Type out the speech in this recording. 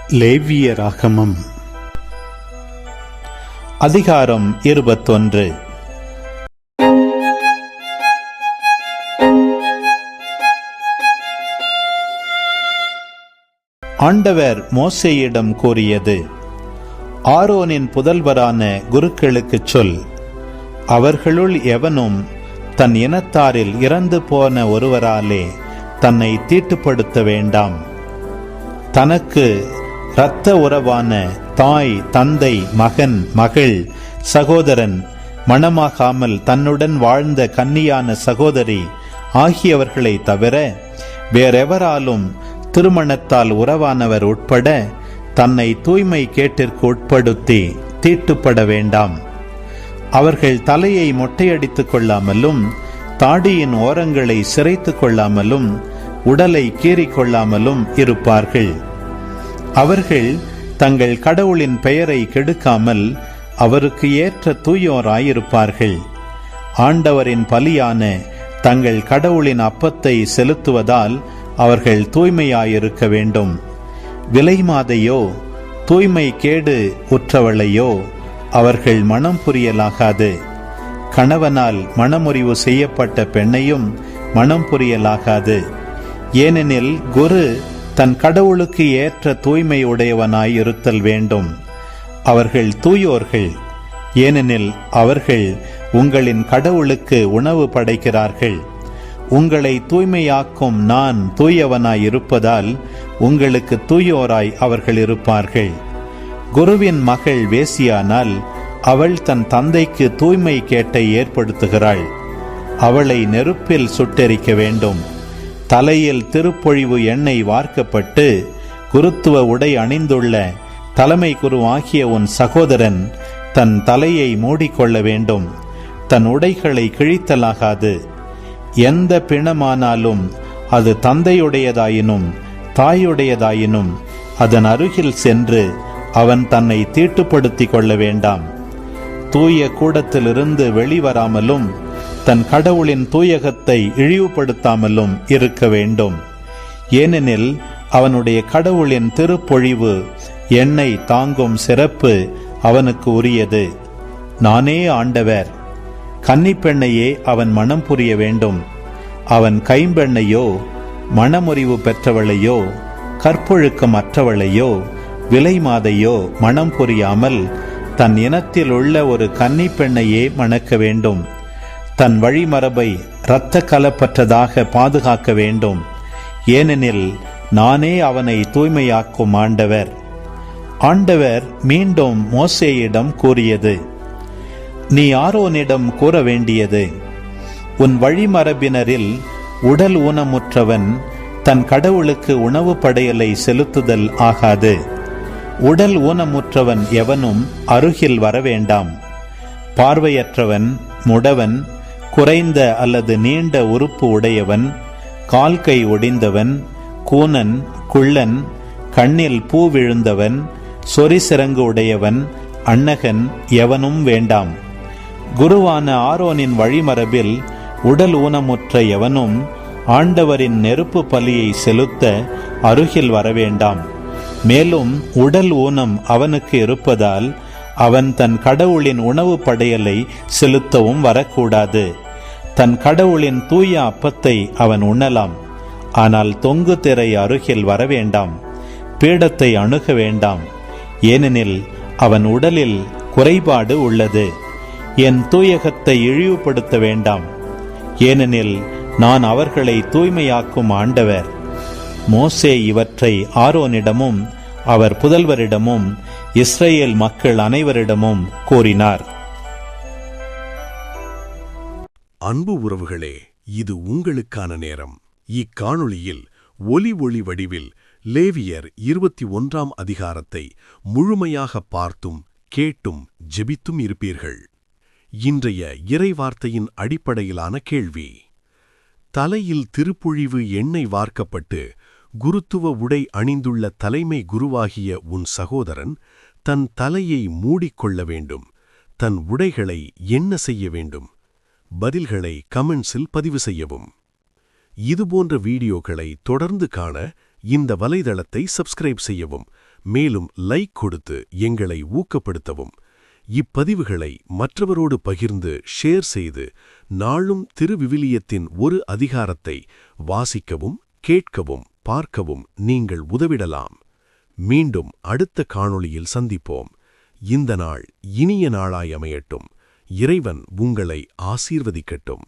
லேவியராகமம் அதிகாரம் 21. ஆண்டவர் மோசேயிடம் கூறியது: ஆரோனின் புதல்வரான குருக்களுக்குச் சொல், அவர்களுள் எவனும் தன் இனத்தாரில் இறந்து போன ஒருவராலே தன்னை தீட்டுப்படுத்த வேண்டாம். தனக்கு இரத்த உறவான தாய், தந்தை, மகன், மகள், சகோதரன், மணமாகாமல் தன்னுடன் வாழ்ந்த கன்னியான சகோதரி ஆகியவர்களை தவிர வேறெவராலும் திருமணத்தால் உறவானவர் உட்பட தன்னை தூய்மை கேட்டிற்கு உட்படுத்தி தீட்டுப்பட வேண்டாம். அவர்கள் தலையை மொட்டையடித்துக் கொள்ளாமலும் தாடியின் ஓரங்களை சிரைத்துக் கொள்ளாமலும் உடலை கீறிக்கொள்ளாமலும் இருப்பார்கள். அவர்கள் தங்கள் கடவுளின் பெயரை கெடுக்காமல் அவருக்கு ஏற்ற தூயோராயிருப்பார்கள். ஆண்டவரின் பலியான தங்கள் கடவுளின் அப்பத்தை செலுத்துவதால் அவர்கள் தூய்மையாயிருக்க வேண்டும். விலைமாதையோ தூய்மை கேடு உற்றவளையோ அவர்கள் மனம் புரியலாகாது. கணவனால் மனமுறிவு செய்யப்பட்ட பெண்ணையும் மனம் புரியலாகாது. ஏனெனில் குரு தன் கடவுளுக்கு ஏற்ற தூய்மை உடையவனாயிருத்தல் வேண்டும். அவர்கள் தூயோர்கள், ஏனெனில் அவர்கள் உங்களின் கடவுளுக்கு உணவு படைக்கிறார்கள். உங்களை தூய்மையாக்கும் நான் தூயவனாயிருப்பதால் உங்களுக்கு தூயோராய் அவர்கள் இருப்பார்கள். குருவின் மகள் வேசியானால் அவள் தன் தந்தைக்கு தூய்மை கேட்டை ஏற்படுத்துகிறாள். அவளை நெருப்பில் சுட்டெரிக்க வேண்டும். தலையில் திருப்பொழிவு எண்ணெய் வார்க்கப்பட்டு குருத்துவ உடை அணிந்துள்ள தலைமை குரு ஆகிய உன் சகோதரன் தன் தலையை மூடிக்கொள்ள வேண்டும். தன் உடைகளை கிழித்தலாகாது. எந்த பிணமானாலும் அது தந்தையுடையதாயினும் தாயுடையதாயினும் அதன் அருகில் சென்று அவன் தன்னை தீட்டுப்படுத்திக் கொள்ள வேண்டாம். தூய கூடத்திலிருந்து வெளிவராமலும் தன் கடவுளின் தூயகத்தை இழிவுபடுத்தாமலும் இருக்க வேண்டும். ஏனெனில் அவனுடைய கடவுளின் திருப்பொழிவு எண்ணெய் தாங்கும் சிறப்பு அவனுக்கு உரியது. நானே ஆண்டவர். கன்னிப்பெண்ணையே அவன் மனம் புரிய வேண்டும். அவன் கைம்பெண்ணையோ மனமுறிவு பெற்றவளையோ கற்பொழுக்கம் அற்றவளையோ விலைமாதையோ மனம் புரியாமல் தன் இனத்தில் உள்ள ஒரு கன்னிப்பெண்ணையே மணக்க வேண்டும். தன் வழிமரபை இரத்த கலப்பற்றதாக பாதுகாக்க வேண்டும். ஏனெனில் நானே அவனை தூய்மையாக்கும் ஆண்டவர். ஆண்டவர் மீண்டும் மோசேயிடம் கூறியது: நீ ஆரோனிடம் கூற வேண்டியது: உன் வழிமரபினரில் உடல் ஊனமுற்றவன் தன் கடவுளுக்கு உணவு படையலை செலுத்துதல் ஆகாது. உடல் ஊனமுற்றவன் எவனும் அருகில் வரவேண்டாம். பார்வையற்றவன், முடவன், குறைந்த அல்லது நீண்ட உறுப்பு உடையவன், கால் கை ஒடிந்தவன், கூனன், குள்ளன், கண்ணில் பூ விழுந்தவன், சொரிசிறங்கு உடையவன், அன்னகன் எவனும் வேண்டாம். குருவான ஆரோனின் வழிமரபில் உடல் ஊனமுற்ற எவனும் ஆண்டவரின் நெருப்பு பலியை செலுத்த அருகில் வரவேண்டாம். மேலும் உடல் ஊனம் அவனுக்கு இருப்பதால் அவன் தன் கடவுளின் உணவு படையலை செலுத்தவும் வரக்கூடாது. தன் கடவுளின் தூய அப்பத்தை அவன் உண்ணலாம். ஆனால் தொங்கு திரை அருகில் வரவேண்டாம். பீடத்தை அணுக வேண்டாம். ஏனெனில் அவன் உடலில் குறைபாடு உள்ளது. என் தூயகத்தை இழிவுபடுத்த வேண்டாம். ஏனெனில் நான் அவர்களை தூய்மையாக்கும் ஆண்டவர். மோசே இவற்றை ஆரோனிடமும் அவர் புதல்வரிடமும் இஸ்ரேல் மக்கள் அனைவரிடமும் கூறினார். அன்பு உறவுகளே, இது உங்களுக்கான நேரம். இக்காணொளியில் ஒலி வடிவில் லேவியர் 21ஆம் அதிகாரத்தை முழுமையாக பார்த்தும் கேட்டும் ஜெபித்தும் இருப்பீர்கள். இன்றைய இறைவார்த்தையின் அடிப்படையிலான கேள்வி: தலையில் திருப்பொழிவு எண்ணெய் வார்க்கப்பட்டு குருத்துவ உடை அணிந்துள்ள தலைமை குருவாகிய உன் சகோதரன் தன் தலையை மூடிக்கொள்ள வேண்டும். தன் உடைகளை என்ன செய்ய வேண்டும்? பதில்களை கமெண்ட்ஸில் பதிவு செய்யவும். இதுபோன்ற வீடியோக்களை தொடர்ந்து காண இந்த வலைதளத்தை சப்ஸ்கிரைப் செய்யவும். மேலும் லைக் கொடுத்து எங்களை ஊக்கப்படுத்தவும். இப்பதிவுகளை மற்றவரோடு பகிர்ந்து ஷேர் செய்து நாளும் திருவிவிலியத்தின் ஒரு அதிகாரத்தை வாசிக்கவும், கேட்கவும், பார்க்கவும் நீங்கள் உதவிடலாம். மீண்டும் அடுத்த காணொளியில் சந்திப்போம். இந்த நாள் இனிய நாளாய் அமையட்டும். இறைவன் உங்களை ஆசீர்வதிக்கட்டும்.